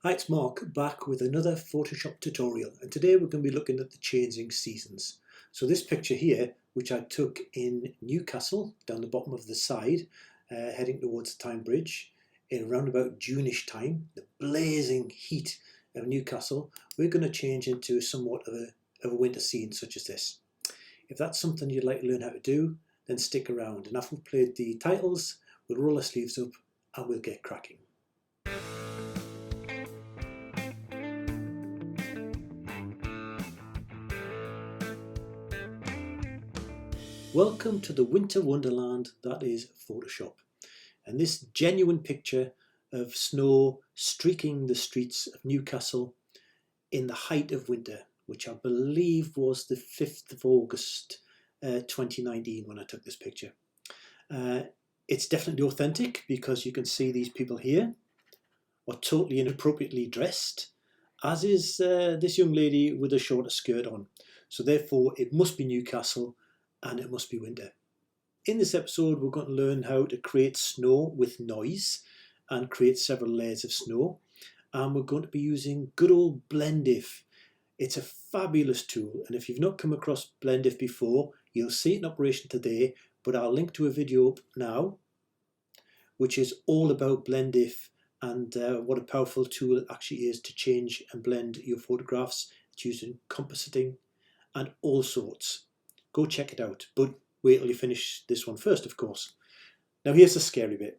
Hi, it's Mark back with another Photoshop tutorial, and today we're going to be looking at the changing seasons. So this picture here, which I took in Newcastle down the bottom of the side, heading towards the Tyne Bridge in around about June-ish time, the blazing heat of Newcastle, we're going to change into somewhat of a winter scene such as this. If that's something you'd like to learn how to do, then stick around, and after we've played the titles, we'll roll our sleeves up and we'll get cracking. Welcome to the winter wonderland that is Photoshop, and this genuine picture of snow streaking the streets of Newcastle in the height of winter, which I believe was the 5th of August 2019 when I took this picture. It's definitely authentic because you can see these people here are totally inappropriately dressed, as is this young lady with a shorter skirt on. So therefore it must be Newcastle and it must be winter. In this episode, we're going to learn how to create snow with noise and create several layers of snow. And we're going to be using good old BlendIf. It's a fabulous tool, and if you've not come across BlendIf before, you'll see it in operation today, but I'll link to a video now, which is all about BlendIf and what a powerful tool it actually is to change and blend your photographs. It's used in compositing and all sorts. Go check it out, but wait till you finish this one first, of course. Now here's the scary bit.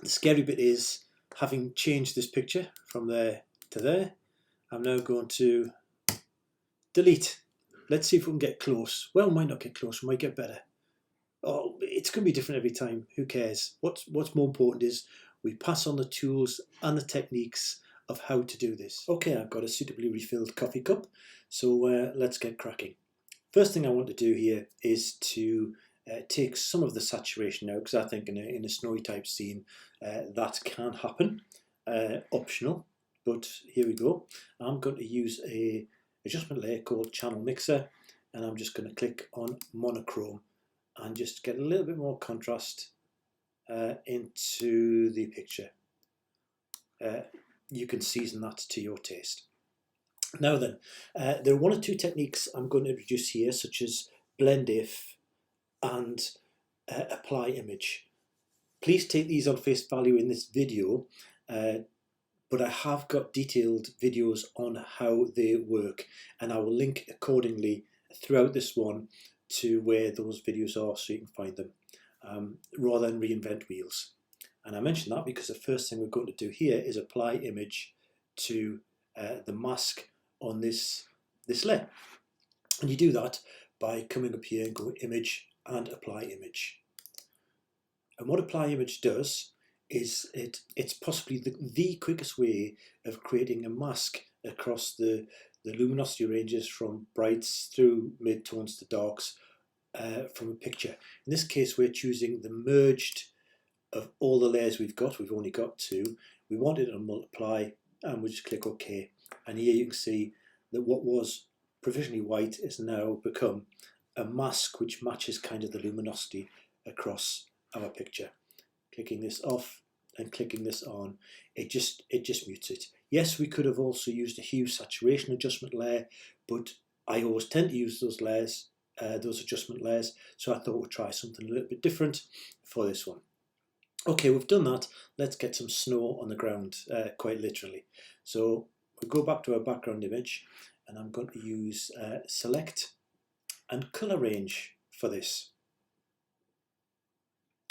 The scary bit is, having changed this picture from there to there, I'm now going to delete. Let's see if we can get close. Well, we might not get close, we might get better. Oh, it's going to be different every time. Who cares? What's more important is we pass on the tools and the techniques of how to do this. Okay, I've got a suitably refilled coffee cup, so let's get cracking. First thing I want to do here is to take some of the saturation out, because I think in a snowy type scene that can happen. Optional, but here we go. I'm going to use a adjustment layer called Channel Mixer, and I'm just going to click on Monochrome and just get a little bit more contrast into the picture. You can season that to your taste. Now then, there are one or two techniques I'm going to introduce here, such as BlendIf and Apply Image. Please take these on face value in this video, but I have got detailed videos on how they work, and I will link accordingly throughout this one to where those videos are so you can find them, rather than reinvent wheels. And I mention that because the first thing we're going to do here is apply image to the mask on this layer. And you do that by coming up here and go image and apply image. And what apply image does is it's possibly the quickest way of creating a mask across the luminosity ranges from brights through mid-tones to darks from a picture. In this case, we're choosing the merged of all the layers we've got. We've only got two. We want it to multiply, and we just click OK. And here you can see that what was provisionally white is now become a mask which matches kind of the luminosity across our picture. Clicking this off and clicking this on, it just mutes it. Yes, we could have also used a hue saturation adjustment layer, but I always tend to use those layers, those adjustment layers, so I thought we'd try something a little bit different for this one. Okay, we've done that. Let's get some snow on the ground, quite literally. So we'll go back to our background image, and I'm going to use select and color range for this.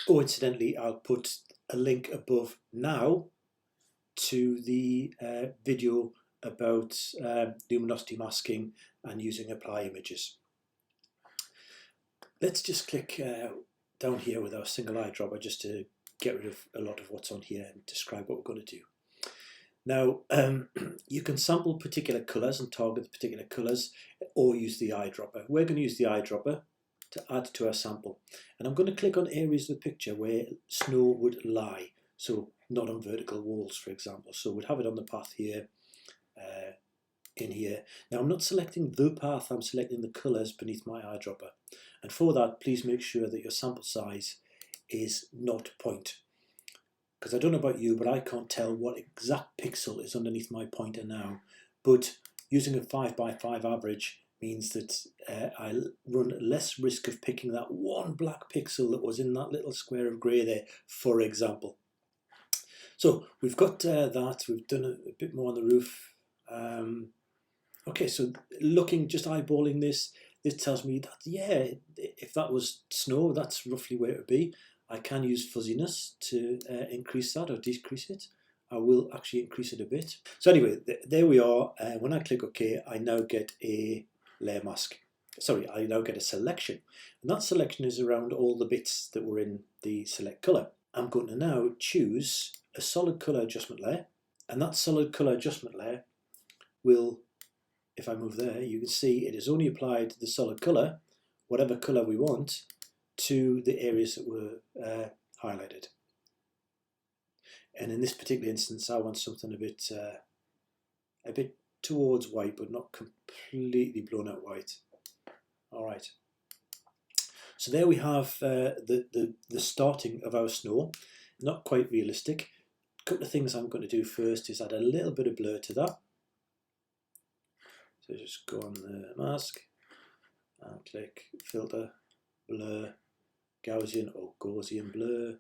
Oh, incidentally, I'll put a link above now to the video about luminosity masking and using apply images. Let's just click down here with our single eyedropper just to get rid of a lot of what's on here and describe what we're going to do. Now, you can sample particular colours and target the particular colours, or use the eyedropper. We're going to use the eyedropper to add to our sample. And I'm going to click on areas of the picture where snow would lie, so not on vertical walls, for example. So we'd have it on the path here, in here. Now I'm not selecting the path, I'm selecting the colours beneath my eyedropper. And for that, please make sure that your sample size is 0.0. because I don't know about you, but I can't tell what exact pixel is underneath my pointer now. But using a 5x5 average means that I run less risk of picking that one black pixel that was in that little square of grey there, for example. So we've got that, we've done a bit more on the roof. Okay, so looking, just eyeballing this, this tells me that, yeah, if that was snow, that's roughly where it would be. I can use fuzziness to increase that or decrease it. I will actually increase it a bit. So anyway, there we are. When I click OK, I now get a layer mask. Sorry, I now get a selection. And that selection is around all the bits that were in the select color. I'm going to now choose a solid color adjustment layer. And that solid color adjustment layer will, if I move there, you can see it has only applied the solid color, whatever color we want, to the areas that were highlighted. And in this particular instance, I want something a bit towards white, but not completely blown out white. All right. So there we have the starting of our snow. Not quite realistic. A couple of things I'm going to do first is add a little bit of blur to that. So just go on the mask and click filter, blur, Gaussian or Gaussian blur.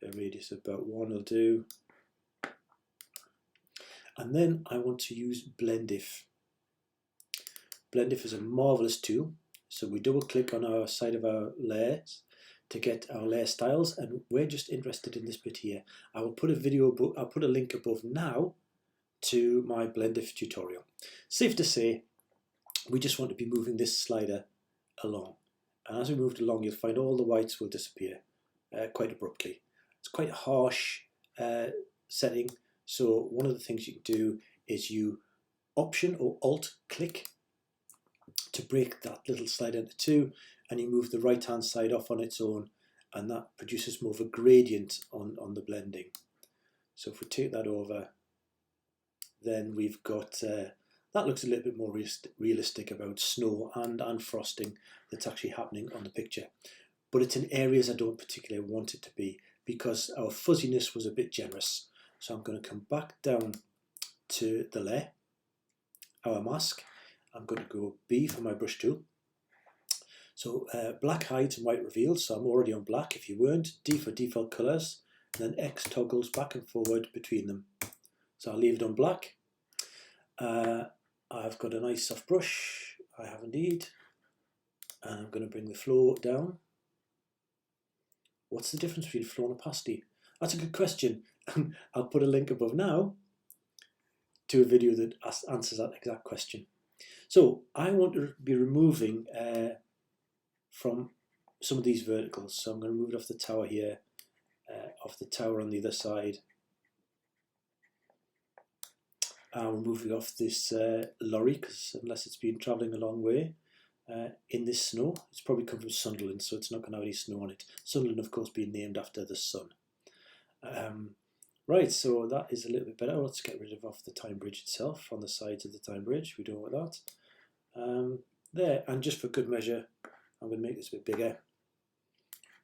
A radius of about 1 will do. And then I want to use Blend If. Blend If is a marvelous tool. So we double click on our side of our layers to get our layer styles, and we're just interested in this bit here. I will put I'll put a link above now to my Blend If tutorial. Safe to say, we just want to be moving this slider along. And as we move along, you'll find all the whites will disappear quite abruptly. It's quite a harsh setting. So one of the things you can do is you Option or Alt click to break that little slider into two, and you move the right hand side off on its own, and that produces more of a gradient on the blending. So if we take that over, then we've got that looks a little bit more realistic about snow and frosting that's actually happening on the picture. But it's in areas I don't particularly want it to be because our fuzziness was a bit generous. So I'm going to come back down to the layer, our mask. I'm going to go B for my brush tool. So black hides and white reveals, so I'm already on black. If you weren't, D for default colors, and then X toggles back and forward between them. So I'll leave it on black. I've got a nice soft brush, I have indeed, and I'm going to bring the flow down. What's the difference between flow and opacity? That's a good question. I'll put a link above now to a video that answers that exact question. So I want to be removing from some of these verticals. So I'm going to remove it off the tower here, off the tower on the other side. I'll remove it off this lorry, because unless it's been travelling a long way in this snow, it's probably come from Sunderland, so it's not going to have any snow on it. Sunderland, of course, being named after the sun. Right, so that is a little bit better. Let's get rid of off the Tyne Bridge itself, on the sides of the Tyne Bridge. We don't want that. There, and just for good measure, I'm going to make this a bit bigger.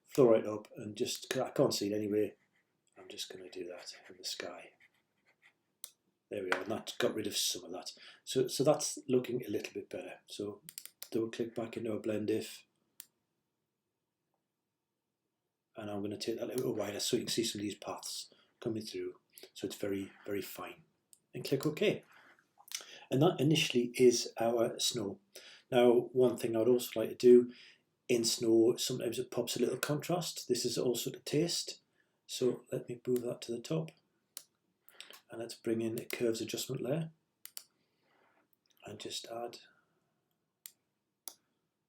Flow right up, and just, cause I can't see it anyway, I'm just going to do that in the sky. There we are, and that got rid of some of that. So that's looking a little bit better. So double click back into our Blend If. And I'm going to take that a little wider so you can see some of these paths coming through. So it's very, very fine. And click OK. And that initially is our snow. Now, one thing I would also like to do in snow, sometimes it pops a little contrast. This is also to taste. So let me move that to the top. And let's bring in a curves adjustment layer. And just add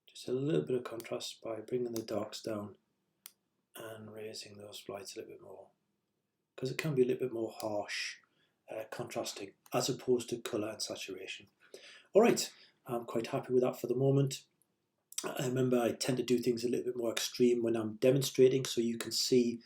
just a little bit of contrast by bringing the darks down and raising those lights a little bit more, because it can be a little bit more harsh, contrasting, as opposed to colour and saturation. Alright, I'm quite happy with that for the moment. I remember I tend to do things a little bit more extreme when I'm demonstrating, so you can see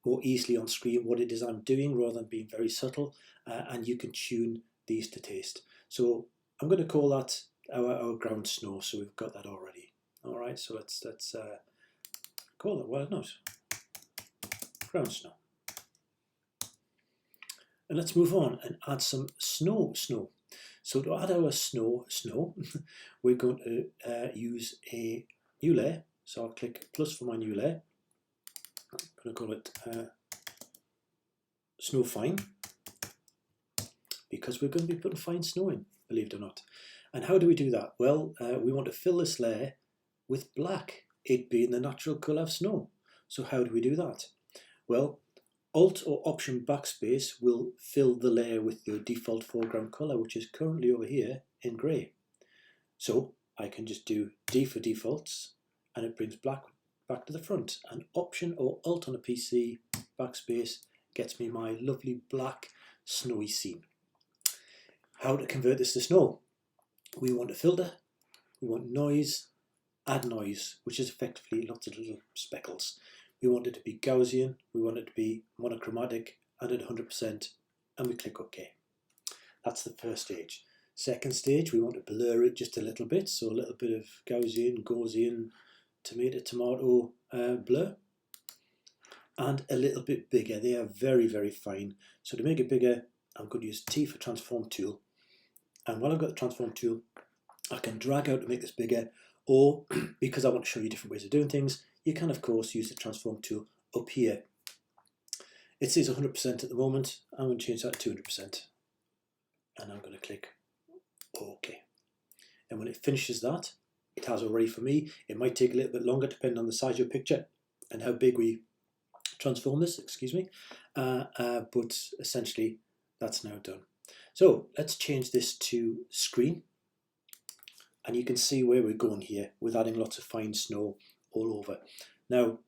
more easily on screen what it is I'm doing rather than being very subtle, and you can tune these to taste. So I'm going to call that our ground snow, so we've got that already. Alright, so let's call it, well, not ground snow. And let's move on and add some snow. So to add our snow, we're going to use a new layer. So I'll click plus for my new layer. I'm going to call it Snow Fine, because we're going to be putting fine snow in, believe it or not. And how do we do that? Well, we want to fill this layer with black, it being the natural colour of snow. So how do we do that? Well, Alt or Option Backspace will fill the layer with the default foreground colour, which is currently over here in grey. So I can just do D for defaults, and it brings black back to the front. And Option or Alt on a PC, Backspace, gets me my lovely black snowy scene. How to convert this to snow? We want a filter, we want noise, add noise, which is effectively lots of little speckles. We want it to be Gaussian, we want it to be monochromatic, add it 100%, and we click OK. That's the first stage. Second stage, we want to blur it just a little bit, so a little bit of Gaussian, tomato blur. And a little bit bigger. They are very, very fine. So to make it bigger, I'm going to use T for Transform Tool. And while I've got the Transform Tool, I can drag out to make this bigger, or because I want to show you different ways of doing things, you can of course use the Transform Tool up here. It says 100% at the moment. I'm going to change that to 200%. And I'm going to click OK. And when it finishes that, it has already for me. It might take a little bit longer depending on the size of your picture and how big we transform this, but essentially that's now done. So let's change this to screen, and you can see where we're going here with adding lots of fine snow all over. Now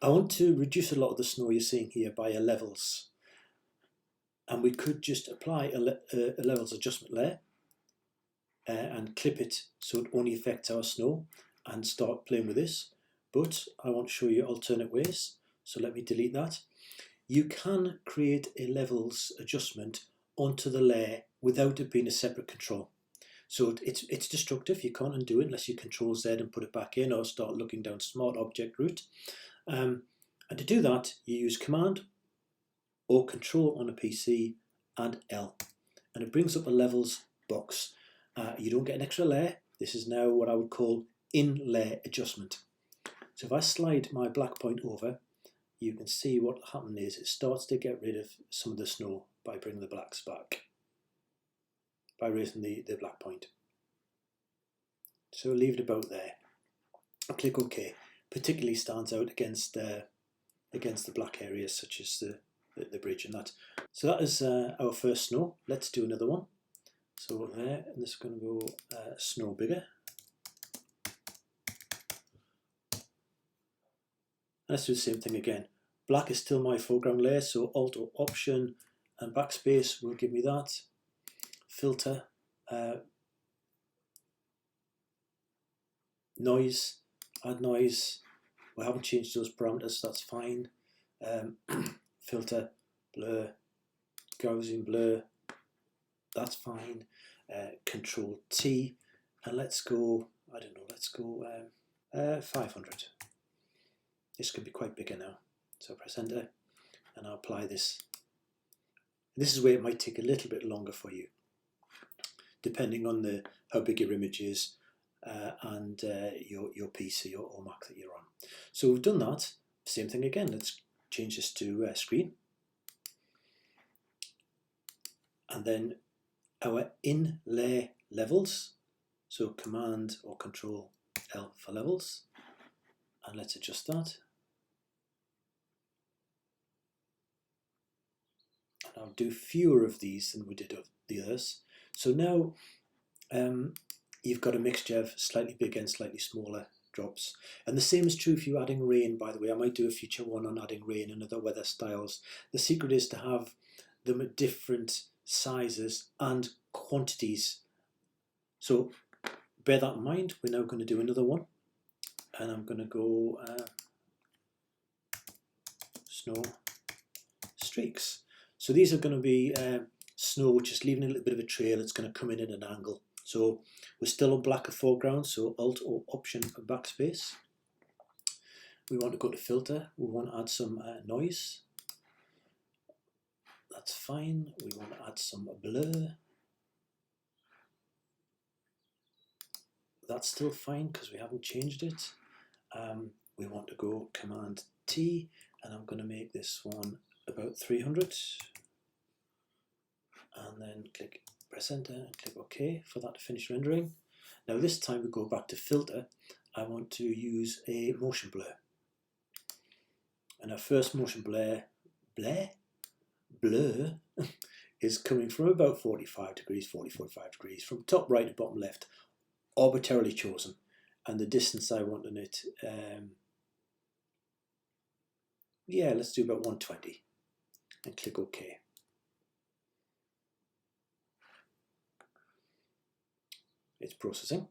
I want to reduce a lot of the snow you're seeing here by a levels, and we could just apply a levels adjustment layer and clip it so it only affects our snow and start playing with this. But I want to show you alternate ways, so let me delete that. You can create a levels adjustment onto the layer without it being a separate control. So it's destructive, you can't undo it unless you Control Z and put it back in, or start looking down Smart Object route. And to do that, you use Command or Control on a PC and L. And it brings up a levels box. You don't get an extra layer. This is now what I would call in-layer adjustment. So if I slide my black point over, you can see what happened is it starts to get rid of some of the snow by bringing the blacks back, by raising the black point. So leave it about there. I'll click OK. Particularly stands out against the black areas such as the bridge and that. So that is our first snow. Let's do another one. So there, and this is going to go snow bigger. Let's do the same thing again. Black is still my foreground layer, so Alt or Option and Backspace will give me that. Filter, noise, add noise. We haven't changed those parameters, so that's fine. Filter, blur, Gaussian blur, that's fine. Control T, and let's go, I don't know, let's go 500. This could be quite bigger now. So press enter and I'll apply this. This is where it might take a little bit longer for you, depending on how big your image is and your PC or Mac that you're on. So we've done that. Same thing again. Let's change this to screen. And then our in-layer levels. So Command or Control L for levels. And let's adjust that. And I'll do fewer of these than we did of the others. So now you've got a mixture of slightly bigger and slightly smaller drops. And the same is true if you're adding rain, by the way. I might do a future one on adding rain and other weather styles. The secret is to have them at different sizes and quantities. So bear that in mind. We're now going to do another one. And I'm going to go snow streaks. So these are going to be snow which is leaving a little bit of a trail. It's going to come in at an angle. So we're still on black foreground, so Alt or Option Backspace. We want to go to filter. We want to add some noise. That's fine. We want to add some blur. That's still fine because we haven't changed it. We want to go Command T, and I'm going to make this one about 300. And then press enter and click OK for that to finish rendering. Now this time we go back to filter. I want to use a motion blur. And our first motion blur is coming from about 45 degrees, 45 degrees, from top right to bottom left, arbitrarily chosen. And the distance I want on it, yeah, let's do about 120 and click OK. It's processing,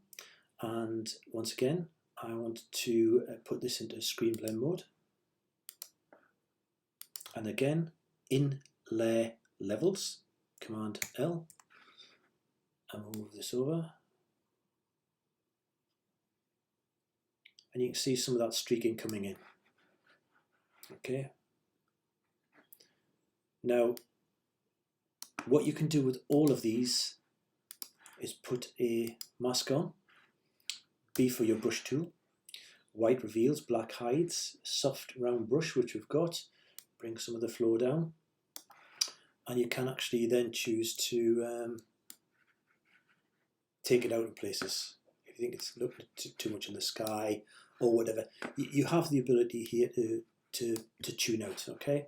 and once again I want to put this into screen blend mode, and again in layer levels, Command L, and we'll move this over, and you can see some of that streaking coming in. Okay, now what you can do with all of these is put a mask on. B for your brush tool. White reveals, black hides. Soft round brush, which we've got. Bring some of the flow down. And you can actually then choose to take it out of places. If you think it's looking too much in the sky or whatever, you have the ability here to tune out. Okay,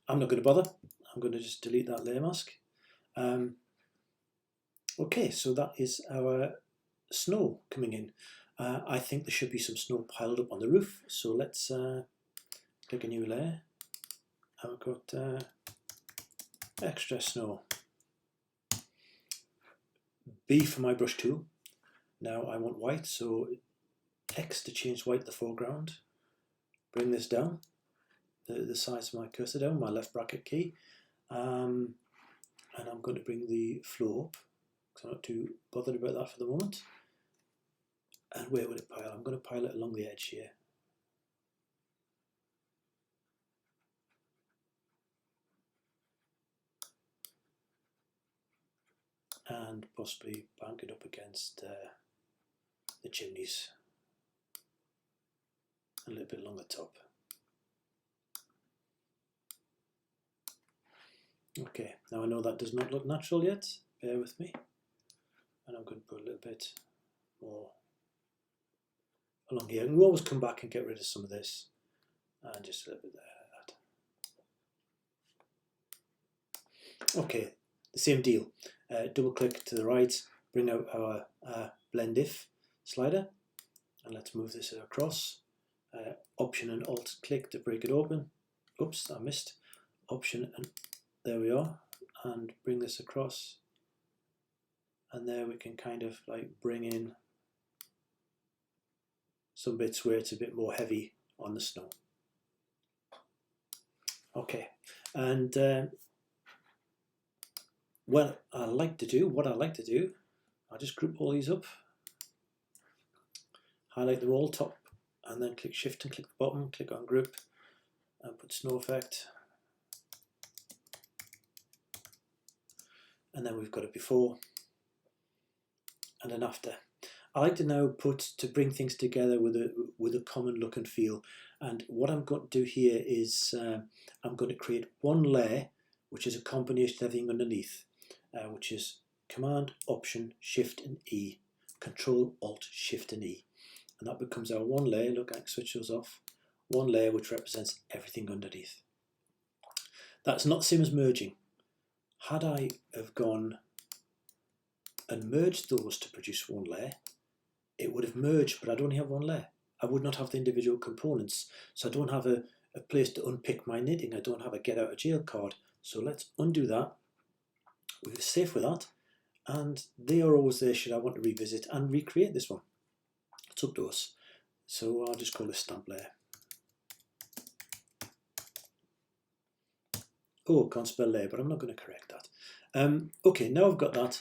I'm not going to bother. I'm going to just delete that layer mask. Okay, so that is our snow coming in. I think there should be some snow piled up on the roof, so let's click a new layer. And we've got extra snow. B for my brush tool. Now I want white, so X to change white to the foreground. Bring this down, the size of my cursor down, my left bracket key. And I'm going to bring the flow up, because I'm not too bothered about that for the moment. And where would it pile? I'm going to pile it along the edge here. And possibly bank it up against the chimneys. A little bit along the top. Okay, now I know that does not look natural yet. Bear with me. And I'm going to put a little bit more along here. And we'll always come back and get rid of some of this. And just a little bit there, like that. Okay, the same deal. Double click to the right, bring out our blend if slider, and let's move this across. Option and Alt click to break it open. Oops, I missed. Option and there we are, and bring this across. And there we can kind of like bring in some bits where it's a bit more heavy on the snow. Okay, and what I like to do, I'll just group all these up, highlight them all top, and then click Shift and click the bottom, click on Group, and put Snow Effect. And then we've got a before and an after. I like to now to bring things together with a common look and feel. And what I'm going to do here is I'm going to create one layer, which is a combination of everything underneath, which is Command, Option, Shift and E, Control, Alt, Shift and E. And that becomes our one layer. Look, I can switch those off. One layer which represents everything underneath. That's not the same as merging. Had I have gone and merged those to produce one layer, it would have merged, but I'd only have one layer. I would not have the individual components. So I don't have a place to unpick my knitting. I don't have a get out of jail card. So let's undo that. We're safe with that. And they are always there should I want to revisit and recreate this one. It's up to us. So I'll just call this stamp layer. Oh, can't spell layer, but I'm not going to correct that. Okay, now I've got that.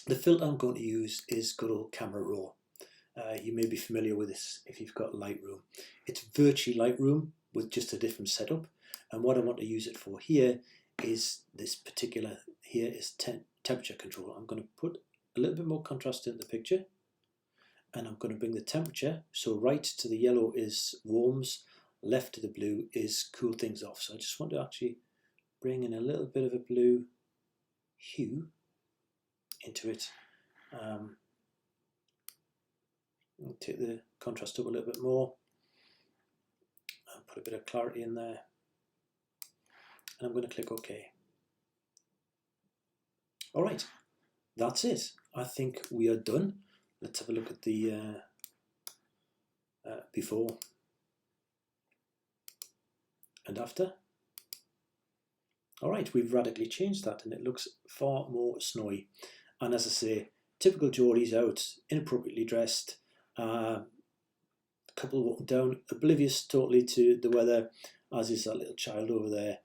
The filter I'm going to use is good old Camera Raw. You may be familiar with this if you've got Lightroom. It's virtually Lightroom with just a different setup. And what I want to use it for here is this particular here is temperature control. I'm going to put a little bit more contrast in the picture, and I'm going to bring the temperature, so right to the yellow is warms, left to the blue is cool things off. So I just want to actually bring in a little bit of a blue hue into it. Take the contrast up a little bit more and put a bit of clarity in there, and I'm going to click OK. Alright, that's it. I think we are done. Let's have a look at the before and after. Alright, we've radically changed that and it looks far more snowy. And as I say, typical Geordie's out, inappropriately dressed, couple walking down, oblivious totally to the weather, as is that little child over there,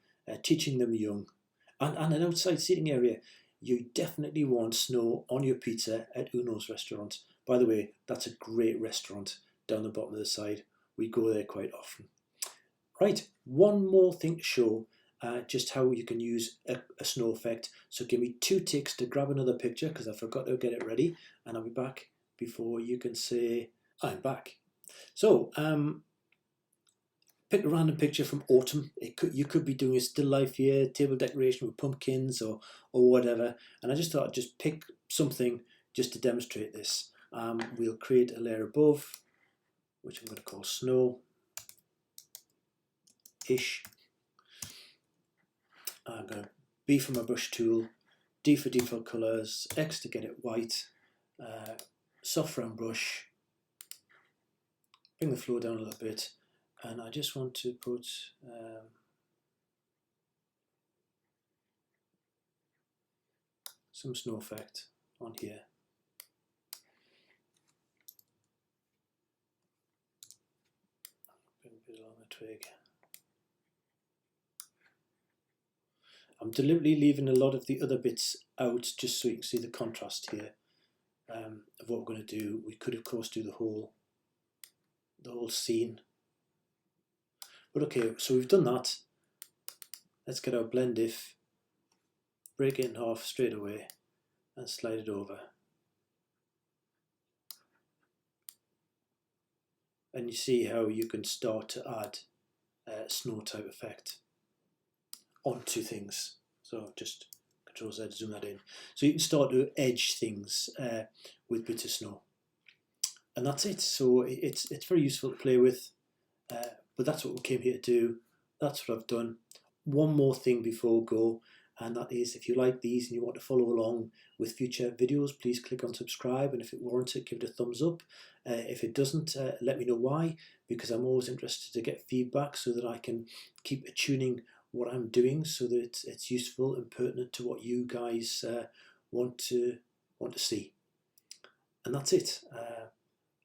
teaching them young. And an outside seating area. You definitely want snow on your pizza at Uno's restaurant. By the way, that's a great restaurant down the bottom of the side. We go there quite often. Right, one more thing to show just how you can use a snow effect. So give me 2 ticks to grab another picture because I forgot to get it ready, and I'll be back before you can say I'm back. So pick a random picture from autumn. You could be doing a still life here, table decoration with pumpkins or whatever. And I just thought I'd just pick something just to demonstrate this. We'll create a layer above, which I'm going to call snow-ish. I'm going to B for my brush tool, D for default colors, X to get it white, soft round brush, bring the flow down a little bit. And I just want to put some snow effect on here. Bring a bit along the twig. I'm deliberately leaving a lot of the other bits out just so you can see the contrast here of what we're going to do. We could of course do the whole scene. But okay, so we've done that. Let's get our blend if, break it in half straight away and slide it over. And you see how you can start to add a snow type effect onto things. So just Control Z to zoom that in. So you can start to edge things with bits of snow. And that's it. So it's very useful to play with. But that's what we came here to do. That's what I've done. One more thing before we go, and that is if you like these and you want to follow along with future videos, please click on subscribe, and if it warrants it, give it a thumbs up. If it doesn't, let me know why, because I'm always interested to get feedback so that I can keep tuning what I'm doing so that it's useful and pertinent to what you guys want to see. And that's it.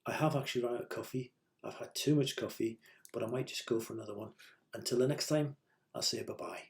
I have actually run out of coffee. I've had too much coffee, but I might just go for another one. Until the next time, I'll say bye-bye.